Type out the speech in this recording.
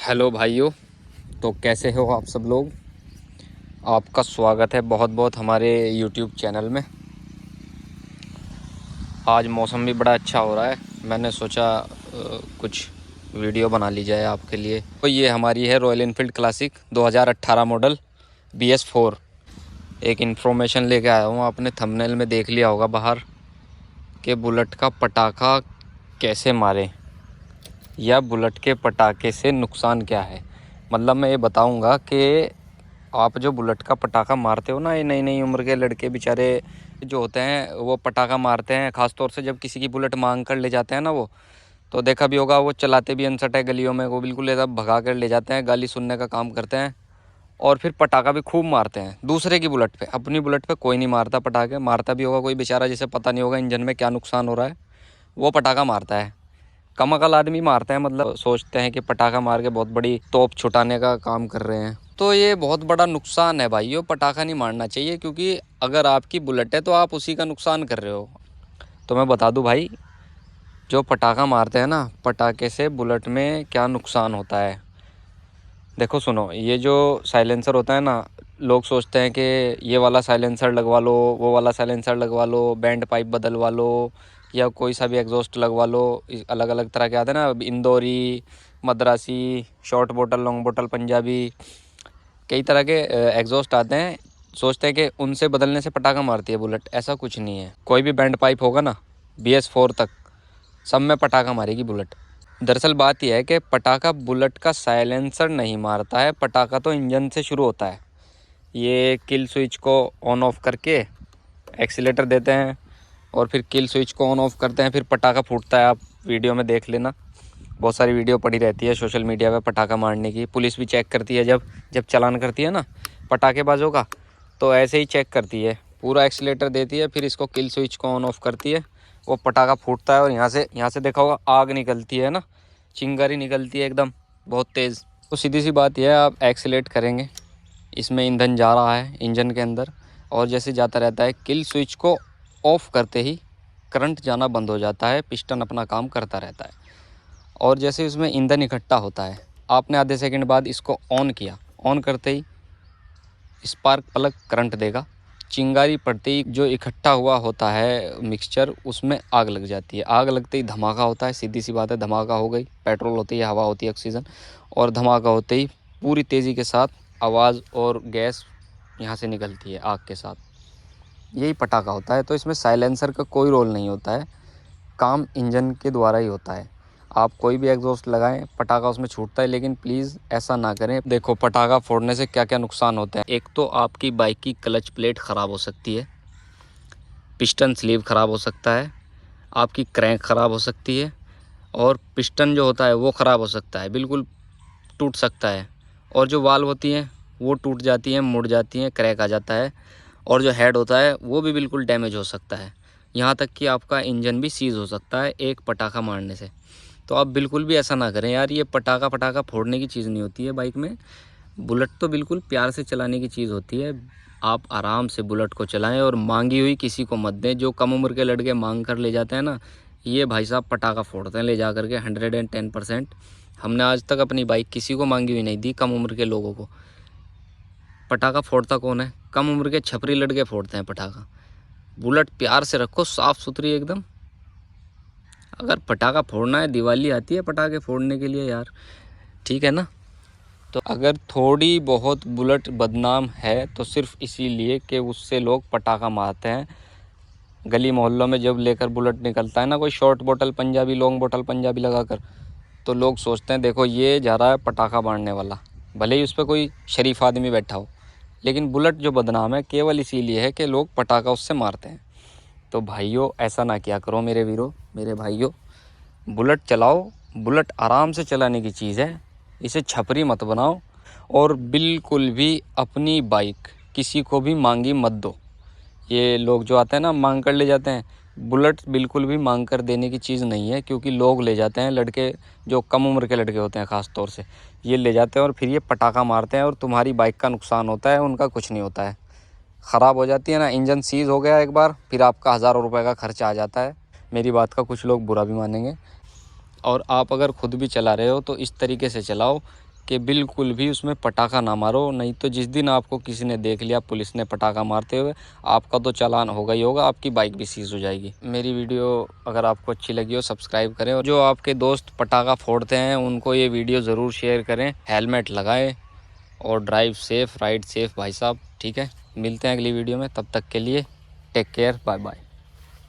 Hello भाइयों। तो कैसे हो आप सब लोग। आपका स्वागत है बहुत बहुत हमारे यूट्यूब चैनल में। आज मौसम भी बड़ा अच्छा हो रहा है, मैंने सोचा कुछ वीडियो बना ली जाए आपके लिए। तो ये हमारी है royal Enfield classic 2018 model BS4। एक इन्फॉर्मेशन लेके आया हूँ, आपने थंबनेल में देख लिया होगा बाहर कि बुलेट का पटाखा कैसे मारे या बुलेट के पटाखे से नुकसान क्या है। मतलब मैं ये बताऊंगा कि आप जो बुलेट का पटाखा मारते हो ना, ये नई नई उम्र के लड़के बेचारे जो होते हैं वो पटाखा मारते हैं, ख़ास तौर से जब किसी की बुलेट मांग कर ले जाते हैं ना, वो तो देखा भी होगा, वो चलाते भी अनसट है गलियों में, वो बिल्कुल ऐसा भगा कर ले जाते हैं, गाली सुनने का काम करते हैं और फिर पटाखा भी खूब मारते हैं दूसरे की बुलेट पे। अपनी बुलेट पे कोई नहीं मारता पटाखे, मारता भी होगा कोई बेचारा जिसे पता नहीं होगा इंजन में क्या नुकसान हो रहा है, वो पटाखा मारता है। कम अकल आदमी मारते हैं, मतलब सोचते हैं कि पटाखा मार के बहुत बड़ी तोप छुटाने का काम कर रहे हैं। तो ये बहुत बड़ा नुकसान है भाइयों, पटाखा नहीं मारना चाहिए, क्योंकि अगर आपकी बुलेट है तो आप उसी का नुकसान कर रहे हो। तो मैं बता दूं भाई, जो पटाखा मारते हैं ना, पटाखे से बुलेट में क्या नुकसान होता है। देखो सुनो, ये जो साइलेंसर होता है ना, लोग सोचते हैं कि ये वाला साइलेंसर लगवा लो, वो वाला साइलेंसर लगवा लो, बैंड पाइप बदलवा लो या कोई सा भी एग्जॉस्ट लगवा लो। अलग अलग तरह के आते हैं ना, इंदौरी, मद्रासी, शॉर्ट बोतल, लॉन्ग बोतल, पंजाबी, कई तरह के एग्जॉस्ट आते हैं। सोचते हैं कि उनसे बदलने से पटाखा मारती है बुलेट, ऐसा कुछ नहीं है। कोई भी बैंड पाइप होगा ना BS4 तक, सब में पटाखा मारेगी बुलेट। दरअसल बात यह है कि पटाखा बुलेट का साइलेंसर नहीं मारता है, पटाखा तो इंजन से शुरू होता है। ये किल स्विच को ऑन ऑफ करके एक्सीलेटर देते हैं और फिर किल स्विच को ऑन ऑफ करते हैं, फिर पटाखा फूटता है। आप वीडियो में देख लेना, बहुत सारी वीडियो पड़ी रहती है सोशल मीडिया पे पटाखा मारने की। पुलिस भी चेक करती है, जब जब चालान करती है ना पटाखेबाजों का, तो ऐसे ही चेक करती है, पूरा एक्सीलेटर देती है, फिर इसको किल स्विच को ऑन ऑफ करती है, वो पटाखा फूटता है और यहाँ से देखा होगा आग निकलती है ना, चिंगारी निकलती है एकदम बहुत तेज़। तो सीधी सी बात यह है, आप एक्सीलेट करेंगे, इसमें ईंधन जा रहा है इंजन के अंदर, और जैसे जाता रहता है, किल स्विच को ऑफ करते ही करंट जाना बंद हो जाता है, पिस्टन अपना काम करता रहता है। और जैसे इसमें ईंधन इकट्ठा होता है, आपने आधे सेकंड बाद इसको ऑन किया, ऑन करते ही स्पार्क प्लग करंट देगा, चिंगारी पड़ते ही जो इकट्ठा हुआ होता है मिक्सचर, उसमें आग लग जाती है। आग लगते ही धमाका होता है, सीधी सी बात है, धमाका हो गई। पेट्रोल होती है, हवा होती है, ऑक्सीजन, और धमाका होते ही पूरी तेज़ी के साथ आवाज़ और गैस यहाँ से निकलती है आग के साथ। यही पटाखा होता है। तो इसमें साइलेंसर का कोई रोल नहीं होता है, काम इंजन के द्वारा ही होता है। आप कोई भी एग्जॉस्ट लगाएं, पटाखा उसमें छूटता है, लेकिन प्लीज़ ऐसा ना करें। देखो पटाखा फोड़ने से क्या क्या नुकसान होते हैं। एक तो आपकी बाइक की क्लच प्लेट ख़राब हो सकती है, पिस्टन स्लीव ख़राब हो सकता है, आपकी क्रैंक ख़राब हो सकती है, और पिस्टन जो होता है वो ख़राब हो सकता है, बिल्कुल टूट सकता है। और जो वाल्व होती हैं वो टूट जाती हैं, मुड़ जाती हैं, क्रैक आ जाता है, और जो हेड होता है वो भी बिल्कुल डैमेज हो सकता है। यहाँ तक कि आपका इंजन भी सीज़ हो सकता है एक पटाखा मारने से। तो आप बिल्कुल भी ऐसा ना करें यार, ये पटाखा फोड़ने की चीज़ नहीं होती है बाइक में। बुलेट तो बिल्कुल प्यार से चलाने की चीज़ होती है। आप आराम से बुलेट को चलाएं और मांगी हुई किसी को मत दें। जो कम उम्र के लड़के मांग कर ले जाते हैं ना, ये भाई साहब पटाखा फोड़ते हैं ले जा करके 110%। हमने आज तक अपनी बाइक किसी को मांगी हुई नहीं दी, कम उम्र के लोगों को। पटाखा फोड़ता कौन है? कम उम्र के छपरी लड़के फोड़ते हैं पटाखा। बुलेट प्यार से रखो, साफ़ सुथरी एकदम। अगर पटाखा फोड़ना है, दिवाली आती है पटाखे फोड़ने के लिए यार, ठीक है ना। तो अगर थोड़ी बहुत बुलेट बदनाम है तो सिर्फ इसीलिए कि उससे लोग पटाखा मारते हैं। गली मोहल्लों में जब लेकर बुलेट निकलता है ना कोई शॉर्ट बोतल पंजाबी, लॉन्ग बोतल पंजाबी लगाकर, तो लोग सोचते हैं देखो ये जा रहा है पटाखा मारने वाला, भले ही उस पर कोई शरीफ आदमी बैठा हो। लेकिन बुलेट जो बदनाम है केवल इसीलिए है कि लोग पटाखा उससे मारते हैं। तो भाइयों ऐसा ना किया करो मेरे वीरों, मेरे भाइयों। बुलेट चलाओ, बुलेट आराम से चलाने की चीज़ है, इसे छपरी मत बनाओ। और बिल्कुल भी अपनी बाइक किसी को भी मांगी मत दो। ये लोग जो आते हैं ना मांग कर ले जाते हैं, बुलेट बिल्कुल भी मांग कर देने की चीज़ नहीं है, क्योंकि लोग ले जाते हैं, लड़के जो कम उम्र के लड़के होते हैं ख़ास तौर से, ये ले जाते हैं और फिर ये पटाखा मारते हैं और तुम्हारी बाइक का नुकसान होता है, उनका कुछ नहीं होता है। ख़राब हो जाती है ना, इंजन सीज़ हो गया एक बार, फिर आपका हज़ारों रुपए का खर्चा आ जाता है। मेरी बात का कुछ लोग बुरा भी मानेंगे। और आप अगर खुद भी चला रहे हो तो इस तरीके से चलाओ कि बिल्कुल भी उसमें पटाखा ना मारो, नहीं तो जिस दिन आपको किसी ने देख लिया पुलिस ने पटाखा मारते हुए, आपका तो चालान होगा ही होगा, आपकी बाइक भी सीज हो जाएगी। मेरी वीडियो अगर आपको अच्छी लगी हो सब्सक्राइब करें, और जो आपके दोस्त पटाखा फोड़ते हैं उनको ये वीडियो ज़रूर शेयर करें। हेलमेट लगाएं और ड्राइव सेफ, राइड सेफ भाई साहब, ठीक है। मिलते हैं अगली वीडियो में, तब तक के लिए टेक केयर, बाय बाय।